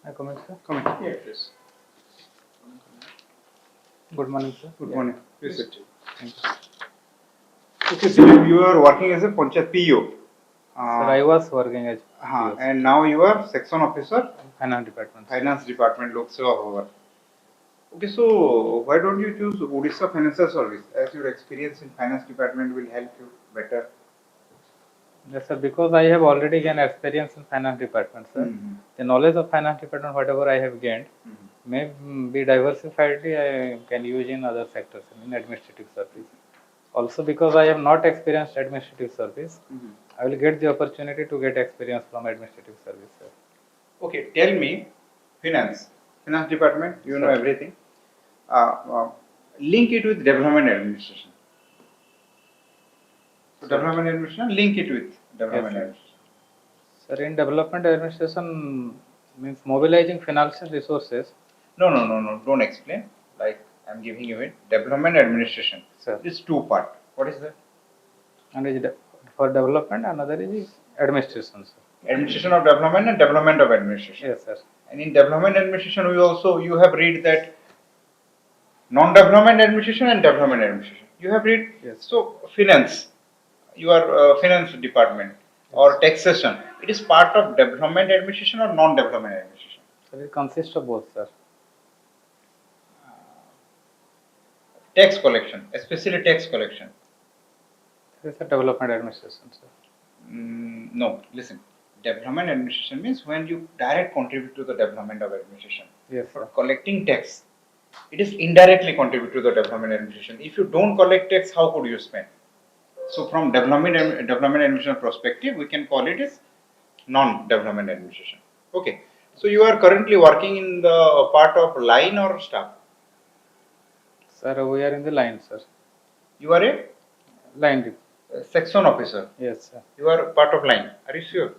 I come in, sir. Come in. Yeah, please. Good morning, sir. Good morning. Please sit. Thank you. Okay, Dilip, you are working as a Panchayat PO. Sir, I was working as PO, And now you are section officer, finance department. finance department, Lok Seva Bhavan. Okay, so why don't you choose Odisha Financial Service as your experience in finance department will help you better? Yes, sir. Because I have already gained experience in finance department, sir. The knowledge of finance department, whatever I have gained, may be diversifiedly I can use in other sectors in administrative service. Also, because I have not experienced administrative service, I will get the opportunity to get experience from administrative service, sir. Okay, tell me, finance department, you know Sir. everything. Link it with development administration. So Sir. development administration, link it with development Yes, administration. sir, in development administration means mobilizing financial resources. No, don't explain. Like I'm giving you it. Development administration. Sir. This two part. What is that? And is for development, another is administration, sir. Administration of development and development of administration. Yes, sir. And in development administration, you have read that non-development administration and development administration. You have read. Yes. So finance, your finance department or taxation. It is part of development administration or non-development administration. So it consists of both, sir. Tax collection, especially tax collection. This is a development administration, sir. No, listen. Development administration means when you direct contribute to the development of administration. Yes, For sir. collecting tax, it is indirectly contribute to the development administration. If you don't collect tax, how could you spend? So from development administration perspective, we can call it as non-development administration. Okay. So you are currently working in the part of line or staff? Sir, we are in the line, sir. You are a Line. section officer. Yes, sir. You are part of line. Are you sure?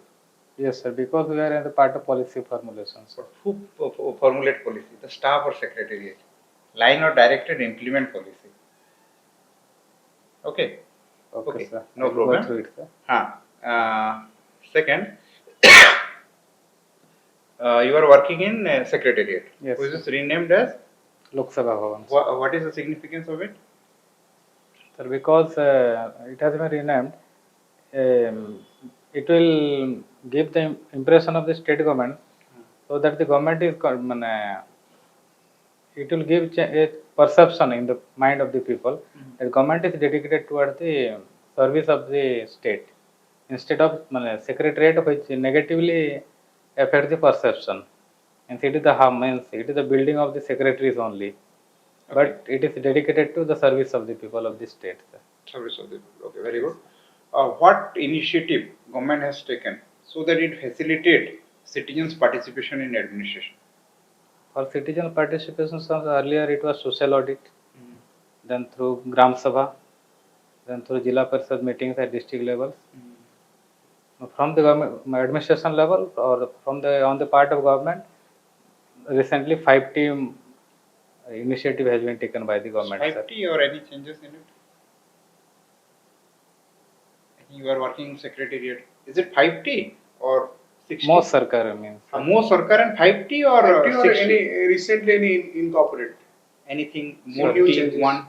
Yes, sir. Because we are in the part of policy formulation, sir. Who formulate policy? The staff or secretariat? Line or directed implement policy. Okay. Okay, sir. No I'll problem. Go through it, sir. Second, you are working in secretariat. Yes. Which is renamed as? Lok Sabha Bhavan. What is the significance of it? Sir, because it has been renamed, it will give the impression of the state government, so that the government is, it will give a perception in the mind of the people that government is dedicated towards the service of the state, instead of secretariat, which negatively affects the perception. And it is the harm, means it is the building of the secretaries only. But it is dedicated to the service of the people of the state, sir. Service of the people. Okay, very good. What initiative government has taken so that it facilitate citizens' participation in administration? For citizen participation, sir, earlier it was social audit, then through Gram Sabha, then through Jilla Parishad meetings at district levels. From the government administration level or from the on the part of government, recently 5T initiative has been taken by the government. 5T or any changes in it? I think you are working in secretariat. Is it 5T or 60? Most Sarkar means. Most Sarkar and 5T or 60? Any recently any incorporate? Anything More more new T changes. one?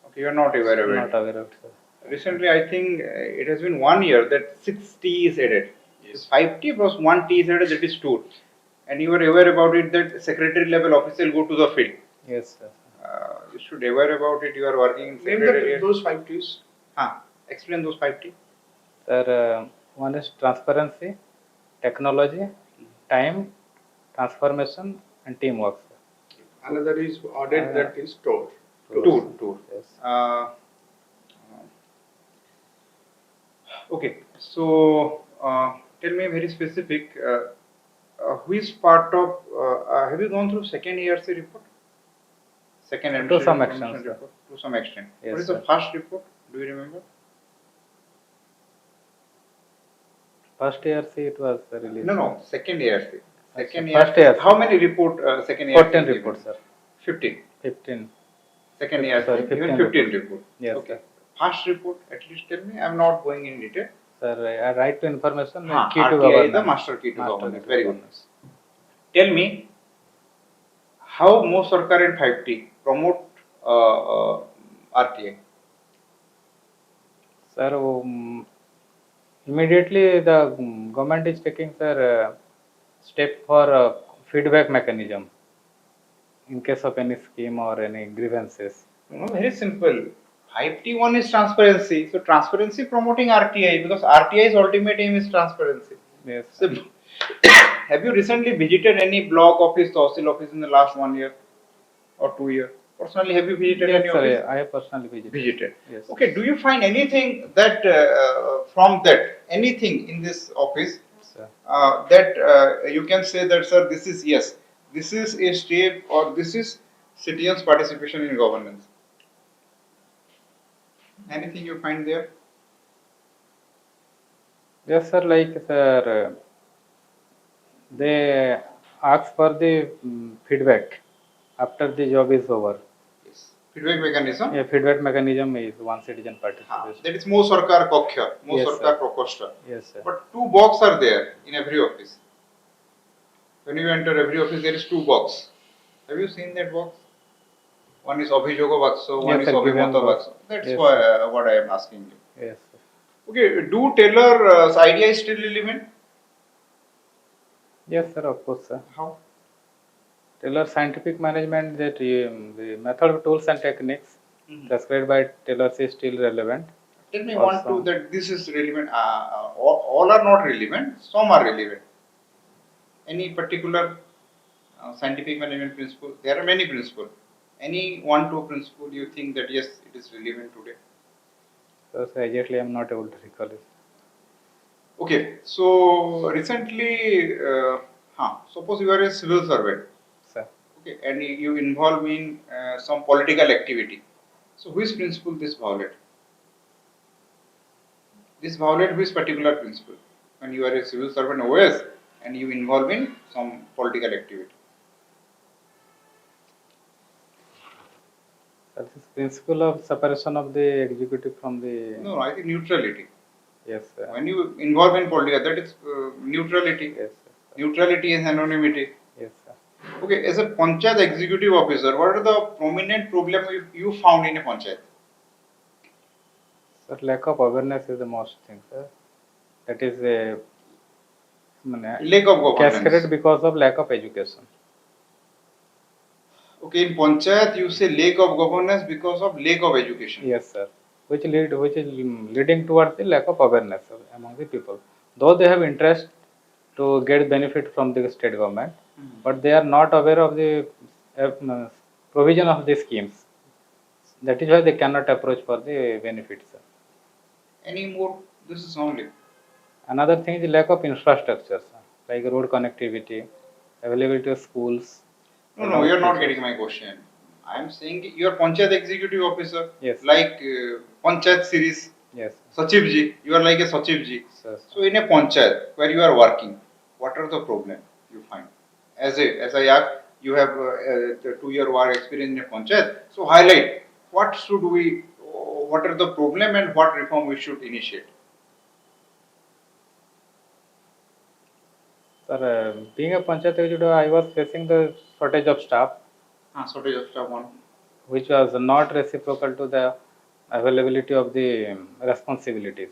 Okay, you are not aware of it. Not aware of it, sir. Recently, I think it has been 1 year that 6T is added. Yes. 5T plus 1T is added, that is 2. And you are aware about it that secretary level officer go to the field. Yes, sir. You should aware about it. You are working in Name secretariat. those 5 T's. Explain those 5T. Sir, one is transparency, technology, time, transformation, and teamwork, sir. Another is audit, that is tour. Tour. Yes. Okay, so tell me very specific. Which part of have you gone through second ERC report? Second To some administrative extent, commission sir. report. To some extent. Yes, What is the sir. first report? Do you remember? First ERC it was released. No. Second ERC. Second First ERC. ERC. How many report? Second ERC. 14 given? reports, sir. 15. 15. Second ERC. Sorry, Even 15 15 report. Yes, Okay. sir. First report. At least tell me. I am not going in detail. Sir, right to information, key to RTI is governance. the master key to Master governance. key to Very good. governance. Tell me how Mo Sarkar and 5T promote RTI. Sir, immediately the government is taking, sir, step for feedback mechanism in case of any scheme or any grievances. Very simple. 5T1 is transparency. So transparency promoting RTI because RTI's ultimate aim is transparency. Yes. So have you recently visited any block office, Tahsil office in the last 1 year or 2 years? Personally, have you visited Yes, any sir, office? I have personally visited. Yes. Okay, do you find anything that from that, anything in this office Sir. that you can say that, sir, this is yes, this is a step or this is citizens' participation in governance? Anything you find there? Yes, sir, like, sir, they ask for the feedback after the job is over. Yes. Feedback mechanism. A feedback mechanism is one citizen participation. That is Mo Sarkar Kokhya, Mo Yes, Sarkar sir. Prakoshta. Yes, sir. But 2 boxes are there in every office. When you enter every office, there is 2 boxes. Have you seen that box? One is Abhijogo Bakso, one Yes, is sir, given Abhimata box. Bakso. That's Yes, why, what I am asking you. Yes, sir. Okay, do Taylor's idea is still relevant? Yes, sir, of course, sir. How? Taylor scientific management, that the method, tools and techniques Mhm. prescribed by Taylor is still relevant. Tell me Also- one, two, that this is relevant. All are not relevant, some are relevant. Any particular scientific management principle? There are many principles. Any 1, 2 principle you think that yes, it is relevant today? So, sir, exactly, I am not able to recall it. Okay, so recently, suppose you are a civil servant, Sir. okay, and you involve in some political activity. So, which principle this violate? This violate which particular principle? When you are a civil servant OS and you involve in some political activity. That is principle of separation of the executive from the. No, I think neutrality. Yes, sir. When you involve in political, that is neutrality. Yes, sir. Neutrality and anonymity. Yes, sir. Okay, as a panchayat executive officer, what are the prominent problems you found in a panchayat? Sir, lack of awareness is the most thing, sir. That is a Lack of governance. cascaded because of lack of education. Okay, in panchayat you say lack of governance because of lack of education. Yes, sir. Which is leading towards the lack of awareness among the people. Though they have interest to get benefit from the state government, but they are not aware of the provision of the schemes. That is why they cannot approach for the benefits, sir. Any more? This is only. Another thing is the lack of infrastructure, sir, like road connectivity, availability of schools. No, you are not getting my question. I am saying you are panchayat executive officer. Yes. Like panchayat series. Yes, Sachiv ji, you are like a Sachiv ji. sir. So in a panchayat where you are working, what are the problems you find? As I asked, you have the 2-year work experience in a panchayat. So highlight what are the problem and what reform we should initiate. Sir, being a panchayat executive, I was facing the shortage of staff, Shortage of staff one. which was not reciprocal to the availability of the responsibilities.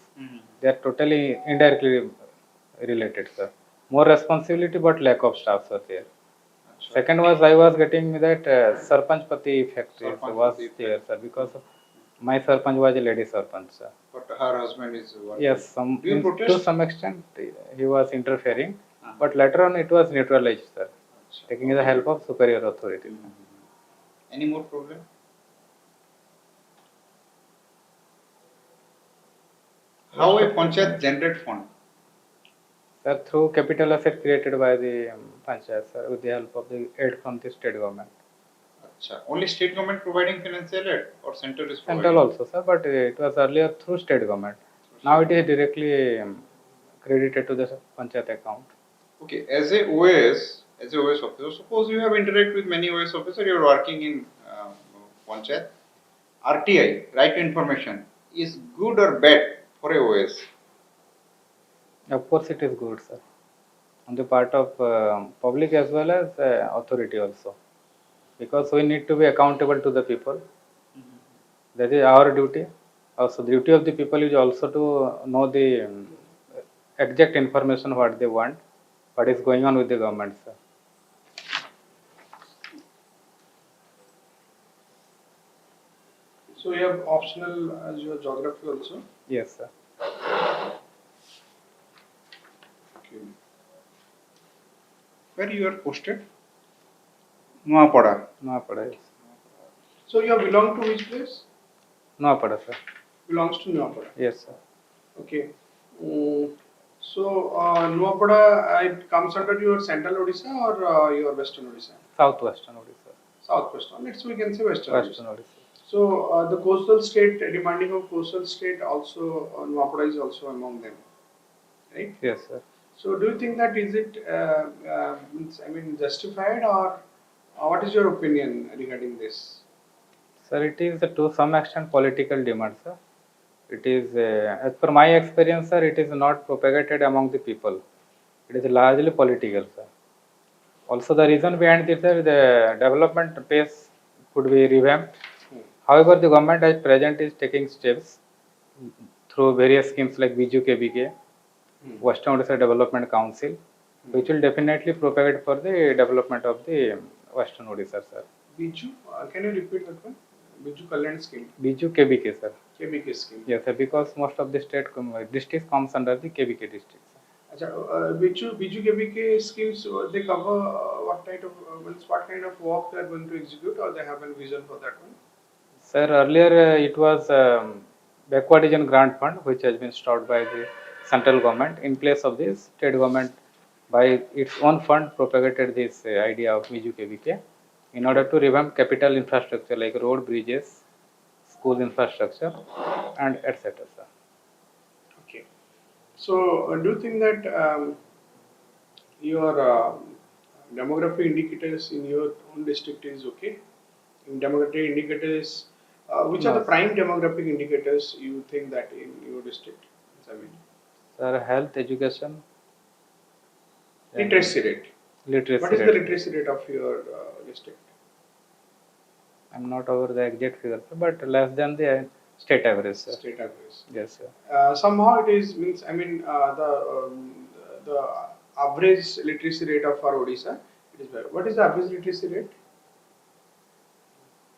They are totally indirectly related, sir. More responsibility, but lack of staff are there. Second was I was getting that Sarpanch Pati effect Sarpanch was Pati there, sir, because my Sarpanch was a lady Sarpanch, sir. But her husband is one. Yes, Do you protest? to some extent he was interfering, but later on it was neutralized, sir, taking the help of superior authorities. Any more problem? How a panchayat generate fund? Sir, through capital asset created by the panchayat, sir, with the help of the aid from the state government. Achha. Only state government providing financial aid or center is providing? Central also, sir, but it was earlier through state government. Now it is directly credited to the panchayat account. Okay, as a OAS officer, suppose you have interacted with many OAS officers, you are working in panchayat. RTI, right to information, is good or bad for a OAS? Of course, it is good, sir. on the part of public as well as authority also, because we need to be accountable to the people. That is our duty. Also, the duty of the people is also to know the exact information what they want, what is going on with the government, sir. So you have optional as your geography also. Yes, sir. Okay. Where you are posted? Nuapada. Nuapada, yes. So you belong to which place? Nuapada, sir. Belongs to Nuapada. Yes, sir. Okay. So Nuapada, it comes under your central Odisha or your western Odisha? Southwestern Odisha. Southwestern. Let's we can say western Western Odisha. Odisha. So the coastal state, demanding of coastal state, also Nuapada is also among them, right? Yes, sir. So do you think that is it? Justified, or what is your opinion regarding this? Sir, it is to some extent political demand, sir. It is, as per my experience, sir, it is not propagated among the people. It is largely political, sir. Also, the reason behind this, sir, the development pace could be revamped. However, the government at present is taking steps through various schemes like Biju KBK, Western Odisha Development Council, which will definitely propagate for the development of the Western Odisha, sir. Biju, can you repeat that one? Biju Kalyan scheme, Biju KBK, sir. KBK scheme. Yes, sir, because most of the state districts comes under the KBK districts. Biju KBK schemes, they cover what kind of work they are going to execute, or they have a vision for that one? Sir, earlier it was backward region grant fund, which has been stopped by the central government. In place of this, state government by its own fund propagated this idea of Biju KBK in order to revamp capital infrastructure like road, bridges, school infrastructure, and etc. Sir. Okay. So, do you think that your demographic indicators in your own district is okay? In demographic indicators, which are the prime demographic indicators you think that in your district? Sir, health, education, Literacy rate. literacy What is the rate. literacy rate of your district? I'm not over the exact figure, sir, but less than the state average, sir. State average. Yes, sir. Somehow it is means the average literacy rate of our Odisha, it is better. What is the average literacy rate?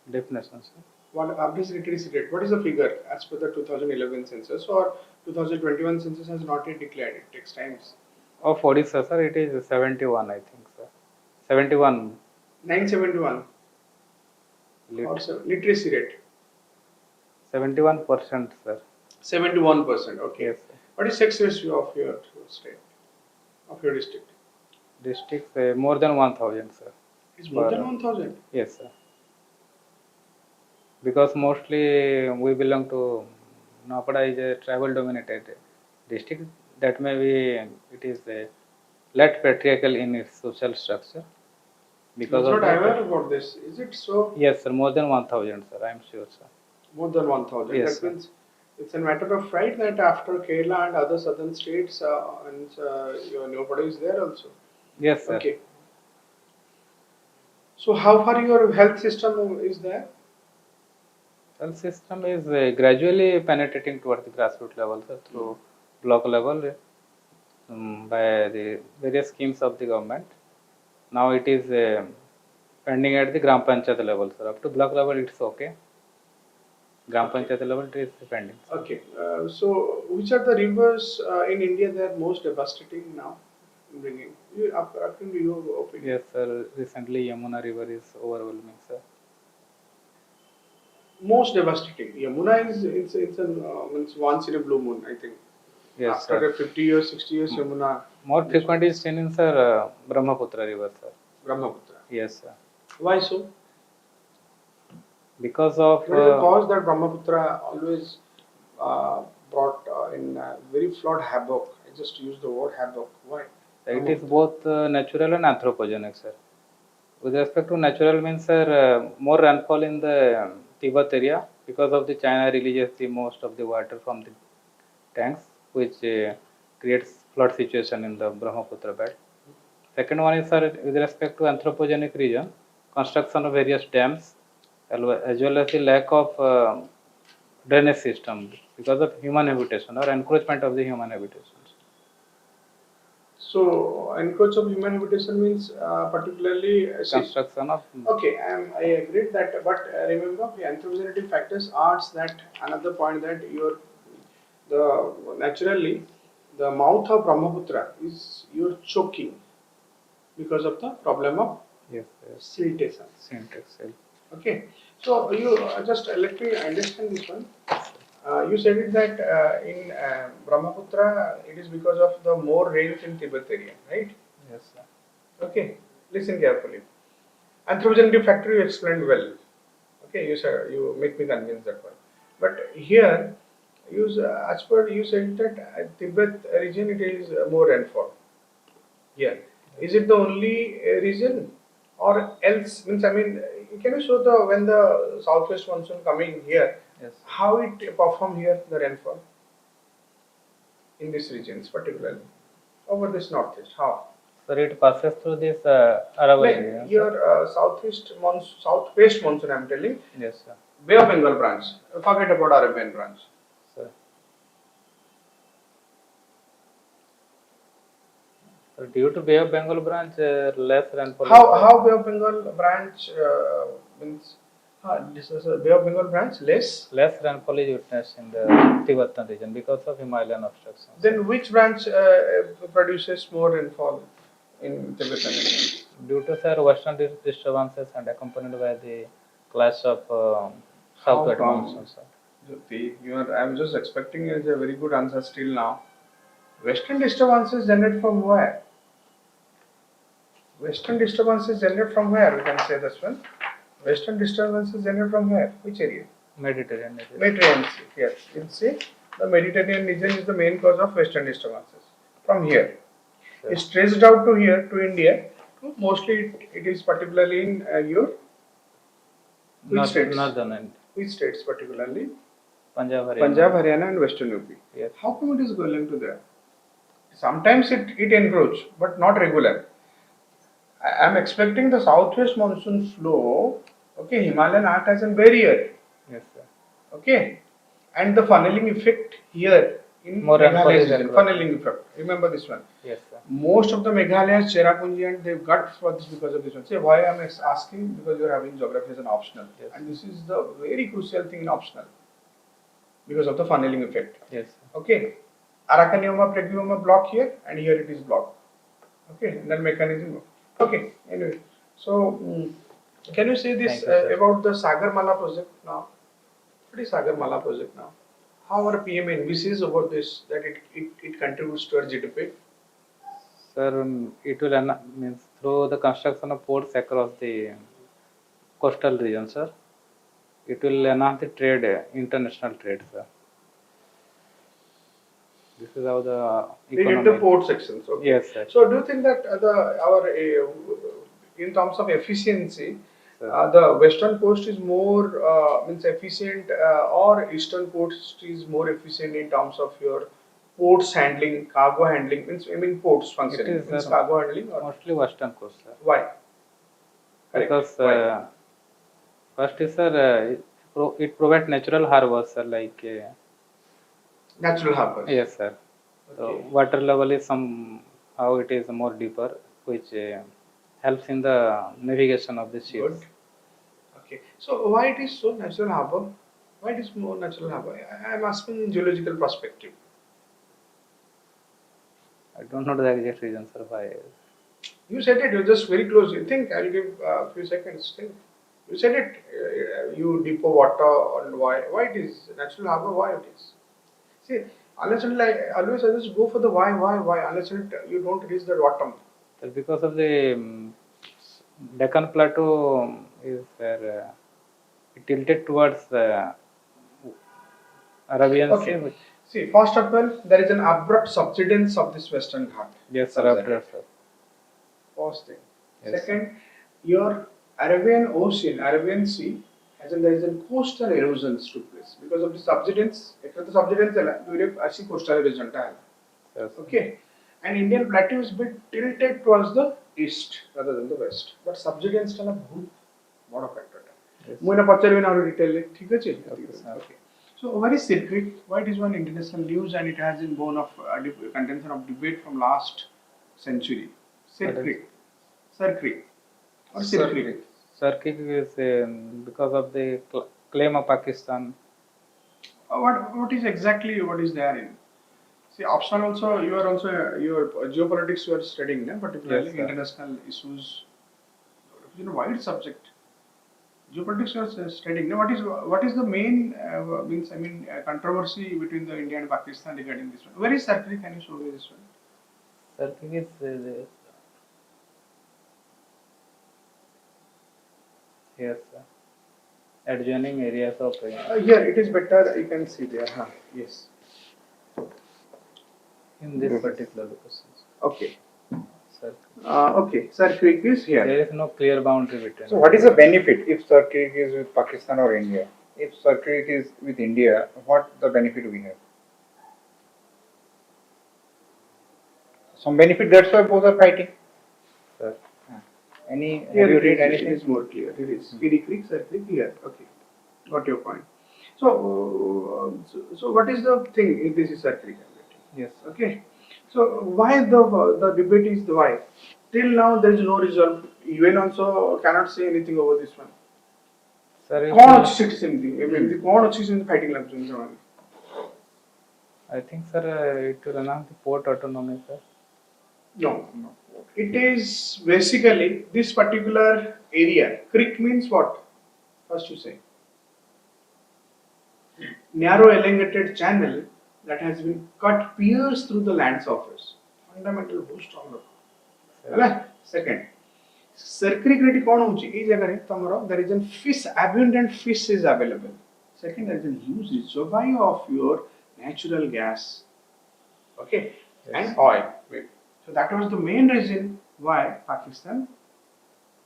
Definition, sir. What average literacy rate? What is the figure as per the 2011 census, or 2021 census has not yet declared? It takes times. Of Odisha, sir, it is 71, I think, sir. 71. 971. Or literacy rate. 71%, sir. 71%. Okay. Yes, sir. What is sex ratio of your state, of your district? Districts more than 1,000, sir. It's more than 1,000. Yes, sir. Because mostly we belong to Napada is a tribal dominated district. That may be it is less patriarchal in its social structure. Because I'm of not that, aware about this. Is it so? yes, sir. More than 1,000, sir. I am sure, sir. More than 1,000. Yes, That sir. means it's a matter of pride that after Kerala and other southern states, your nobody is there also. Yes, sir. Okay. So how far your health system is there? Health system is gradually penetrating towards the grassroots level, sir, through block level by the various schemes of the government. Now it is pending at the Gram Panchayat level, sir. Up to block level, it's okay. Gram Panchayat level, it is pending. Sir. Okay. So which are the rivers in India that are most devastating now? Bringing you according to your opinion. Yes, sir. Recently, Yamuna River is overwhelming, sir. Most devastating. Yamuna is it's means once in a blue moon, I think. Yes, After sir. a 50 years, 60 years, Yamuna. More frequent is seen in, sir, Brahmaputra River, sir. Brahmaputra. Yes, sir. Why so? Because of What is the cause that Brahmaputra always brought in very flood havoc? I just use the word havoc. Why? it is both natural and anthropogenic, sir. With respect to natural means, sir, more rainfall in the Tibet area because of the China releases the most of the water from the tanks, which creates flood situation in the Brahmaputra belt. Second one is, sir, with respect to anthropogenic region, construction of various dams, as well as the lack of drainage system because of human habitation or encroachment of the human habitations. So, encroach of human habitation means particularly. Construction of Okay, I agree that, but remember the anthropogenetic factors adds that another point that the naturally the mouth of Brahmaputra is you're choking because of the problem of yes, siltation. syntax. Okay, so you just let me understand this one. You said it that in Brahmaputra it is because of the more rains in Tibet area, right? Yes, sir. Okay, listen carefully. Anthropogenetic factor you explained well. Okay, you said you make me convinced that one. But here, as per you said that Tibet region it is more rainfall. Yeah, is it the only region, or else means I mean, can you show the when the southwest monsoon coming here, Yes. how it perform here the rainfall in these regions particularly over this northeast how? So it passes through this Aravalli Like region. your southwest monsoon, I'm telling, Yes, sir. Bay of Bengal branch. Forget about Arabian branch. Sir. So due to Bay of Bengal branch, less rainfall. How Bay of Bengal branch means? This is a Bay of Bengal branch less. Less rainfall is witnessed in the Tibetan region because of Himalayan obstructions. Then which branch produces more rainfall in Tibetan region? Due to, sir, western disturbances and accompanied by the clash of southward come? monsoon, sir. Jyoti, I'm just expecting a very good answer still now. Western disturbances generate from where? Western disturbances generate from where? We can say this one. Western disturbances generate from where? Which area? Mediterranean region. Mediterranean Sea. Yes. You'll see the Mediterranean region is the main cause of Western disturbances. From here. Sure. It's traced out to here to India. Mostly it is particularly in your which states? Northern end. Which states particularly? Punjab, Haryana. Punjab, Haryana and Western UP. Yes. How come it is going to there? Sometimes it encroach, but not regular. I am expecting the southwest monsoon flow. Okay, Himalayan act as a barrier. Yes, sir. Okay, and the funneling effect here in More rainfall Meghalaya is region. encroaching. Funneling effect. Remember this one. Yes, sir. Most of the Meghalaya's Cherrapunji and they've got for this because of this one. Say why I'm asking because you're having geography as an optional, Yes. and this is the very crucial thing in optional because of the funneling effect. Yes, sir. Okay, Arachanioma, Pregioma block here, and here it is blocked. Okay, and then mechanism. Okay, anyway, so can you say this Thank you, sir. about the Sagarmala project now? What is Sagarmala project now? How our PM envisages about this that it contributes to our GDP? Sir, it will means through the construction of ports across the coastal region, sir. It will enhance the trade, international trade, sir. This is how the We get the economic. port sections. Okay. Yes, sir. So do you think that our in terms of efficiency, Sir. the western coast is more means efficient, or eastern coast is more efficient in terms of your ports handling, cargo handling? Means I mean ports function. It is, Means sir, cargo handling or mostly western coast, sir. why? Correct. Because Why? first is, sir, it provides natural harbors, sir, like Natural harbors. yes, sir. So Okay. water level is somehow it is more deeper, which helps in the navigation of the ships. Good. Okay. So why it is so natural harbor? Why it is more natural harbor? I am asking in geological perspective. I don't know the exact reason, sir, why. You said it. You're just very close. You think I'll give a few seconds. Think. You said it. You depot water and why? Why it is natural harbor? Why it is? See, unless until I always suggest go for the why. Unless until you don't reach the bottom. Sir, because of the Deccan Plateau is it tilted towards Arabian Okay. Sea. Which, See, first of all, there is an abrupt subsidence of this Western Ghat. yes, sir, Subsidence. after, sir. First thing. Yes, Second, your Arabian Ocean, Arabian Sea, as in there is a coastal erosions took place because of the subsidence. After the subsidence, you have actually coastal erosion. Yes, Okay, and Indian plateau is bit tilted towards the east rather than the west. But subsidence is a big factor. Yes. I will pachari in our detail. Okay. sir. Okay. So what is circuit? Why it is one international news and it has been born of contention of debate from last century. Circuit or circuit. Circuit is because of the claim of Pakistan. What is exactly what is there in? See, optional also you are also your geopolitics you are studying, particularly Yes, sir. international issues. Wide subject. Geopolitics you are studying. Now, what is the main controversy between the India and Pakistan regarding this one? Where is circuit? Can you show me this one? Circuit is yes, sir. Adjoining areas of Here it is better. You can see there. Yes. in this particular location. Okay. Sir, Okay. Sir Creek is here. there is no clear boundary between. So what is the benefit if Sir Creek is with Pakistan or India? If Sir Creek is with India, what the benefit we have? Some benefit, that's why both are fighting. Sir, Here Have you it read is, anything? it is more clear. It is Piri Creek, Sir Creek here. Okay. Got your point. So what is the thing if this is Sir Creek? yes, sir. Okay. So why the debate is the why? Till now there is no result. UN also cannot say anything over this one. Sir, if कौन अच्छी से समझी? कौन अच्छी से fighting लग चुके हैं? I think, sir, it will announce the port autonomy, sir. No. It is basically this particular area. Creek means what? First you say. Narrow elongated channel that has been cut pierced through the land surface. Fundamental बहुत strong है. Second, circularity कौन होची? इस जगह रे तमरो there is a fish, abundant fish is available. Second, there is a huge reservoir of your natural gas, okay, Yes. and oil. So that was the main reason why Pakistan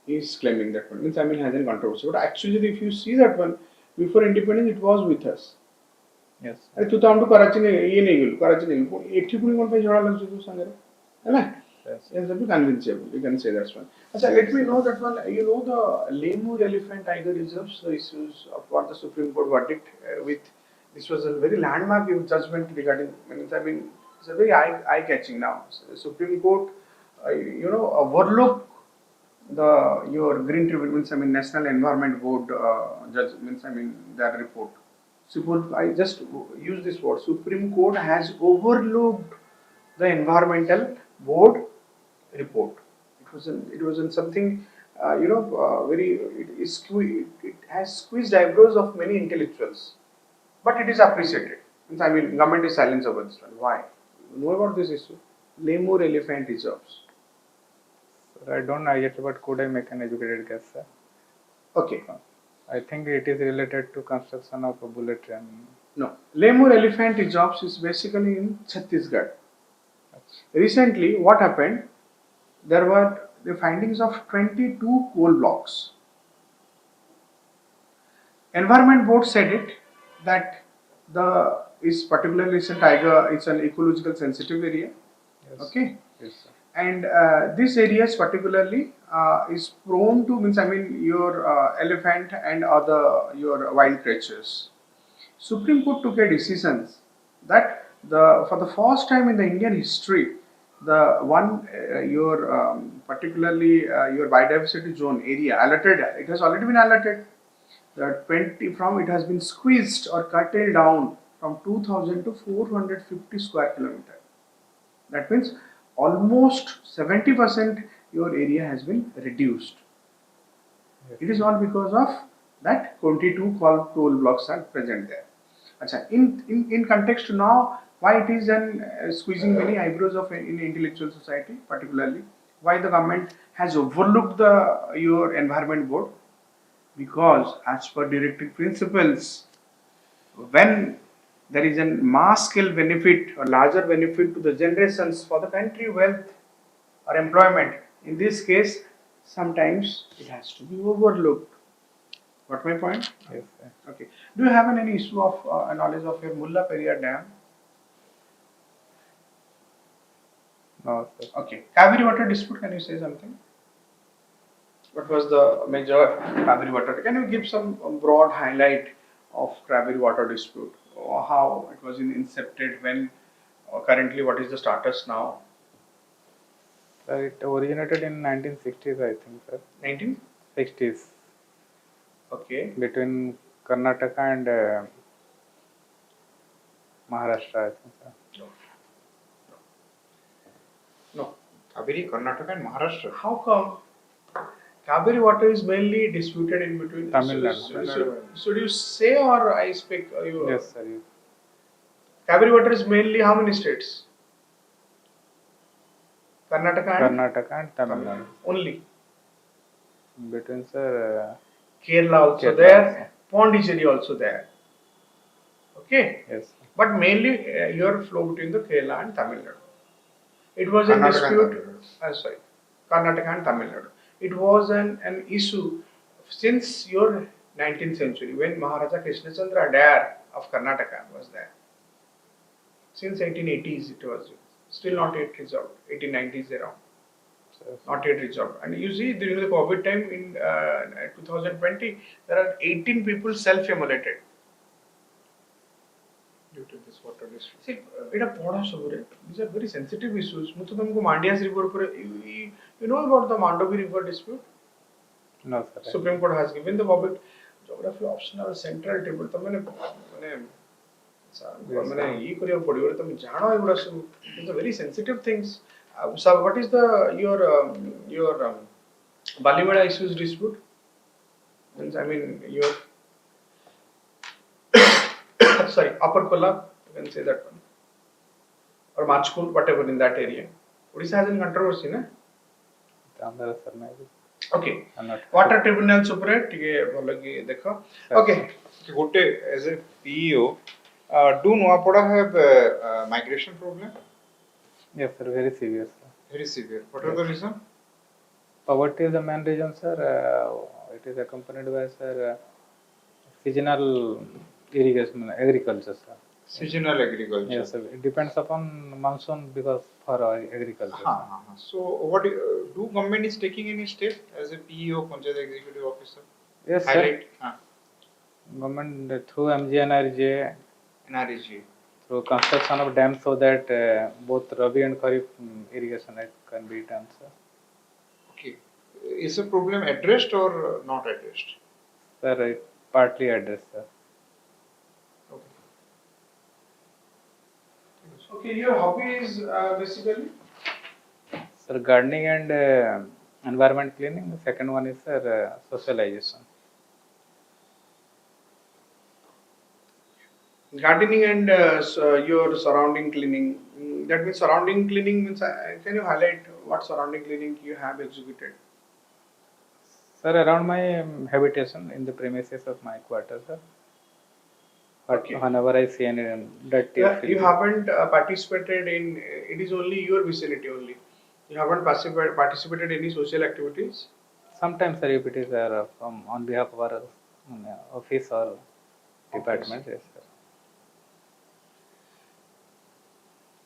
is claiming that one. Means has any controversy. But actually, if you see that one, before independence, it was with us. Yes. अरे तू तो हम तो कराची ने ये नहीं गया कराची नहीं एक ही पूरी कौन पे जोड़ा लग चुका संगे है ना Yes. yes that be convincible you can say that's one अच्छा let me know that one you know the Lemur elephant tiger reserves the issues of what the Supreme Court verdict with this was a very landmark judgment regarding I mean it's a very eye catching now so the Supreme Court overlooked the your green tribunal National Environment Board judge their report. Suppose I just use this word. Supreme Court has overlooked the environmental board report. It was something very it has squeezed eyebrows of many intellectuals, but it is appreciated. Government is silent over this one. Why? You know about this issue? Lemur elephant reserves. Sir, I don't know yet, but could I make an educated guess, sir? Okay. I think it is related to construction of a bullet train. No. Lemur elephant reserves is basically in Chhattisgarh. Recently, what happened? There were the findings of 22 coal blocks. Environment Board said it that is particularly it's a tiger, it's an ecological sensitive area. Yes. Okay. Yes, sir. And this area particularly is prone to your elephant and other your wild creatures. Supreme Court took a decision that for the first time in the Indian history, the one particularly your biodiversity zone area alerted, it has already been alerted. The 20 from it has been squeezed or curtailed down from 2000 to 450 square kilometer. That means almost 70% your area has been reduced. Yes. It is all because of that 22 coal blocks are present there. Achha, in context now, why it is squeezing many eyebrows of in intellectual society, particularly why the government has overlooked your environment board, because as per directive principles, when there is a mass scale benefit or larger benefit to the generations for the country wealth or employment, in this case, sometimes it has to be overlooked. Got my point? Yes, sir. Okay. Do you have any issue of knowledge of your Mulla Periyar Dam? No, sir. Okay. Kaveri water dispute, can you say something? What was the major Kaveri water? Can you give some broad highlight of Kaveri water dispute? Or how it was incepted, when, or currently what is the status now? It originated in 1960s, I think, sir. 19? 60s, Okay. between Karnataka and Maharashtra, I think, sir. No. Kaveri, Karnataka and Maharashtra. How come Kaveri water is mainly disputed in between? Tamil Nadu. Should you say or I speak? You, Yes, sir. Kaveri water is mainly how many states? Karnataka and Karnataka and Tamil Nadu. only. Between, sir, Kerala also Kerala there, Pondicherry also there. Okay, yes. but mainly your flow between the Kerala and Tamil Nadu. It was a Karnataka and dispute. Tamil Nadu. Sorry, Karnataka and Tamil Nadu. It was an issue since your 19th century when Maharaja Krishnachandra Dayar of Karnataka was there. Since 1880s it was still not yet resolved. 1890s around. Not yet resolved. And you see, during the COVID time in 2020, there are 18 people self-immolated. Due to this water dispute. See, these are very sensitive issues. You know about the Mandovi River dispute? No, sir. Supreme Court has given the public geography optional central table. These are very sensitive things. So, what is your Balimada issues dispute? Means, I mean, your sorry, Upper Kola, you can say that one, or Machkund, whatever in that area. Odisha has any controversy, na? Andhra, sir, maybe. Okay. I'm not Water Tribunal Supre, dekho. Okay. Gote, as a PEO, do Nuapada have migration problem? Yes, sir. Very severe, sir. Very severe. What are the reason? Poverty is the main reason, sir. It is accompanied by, sir, seasonal irrigation, agriculture, sir. Seasonal agriculture. Yes, sir. It depends upon monsoon because for agriculture. So, what do government is taking any step as a PEO, Panchayat Executive Officer? Yes, sir. Highlight. Government through MGNRJ, NREG. through construction of dams so that both Rabi and Kharif irrigation can be done, sir. Okay. Is the problem addressed or not addressed? Sir, it partly addressed, sir. Okay, your hobby is basically? Sir, gardening and environment cleaning. The second one is, sir, socialization. Gardening and your surrounding cleaning. That means surrounding cleaning means, can you highlight what surrounding cleaning you have executed? Sir, around my habitation in the premises of my quarters, sir. But Okay. whenever I see any dirty, You haven't participated in, it is only your vicinity only. You haven't participated in any social activities? sometimes, sir, if it is from on behalf of our office or department, yes.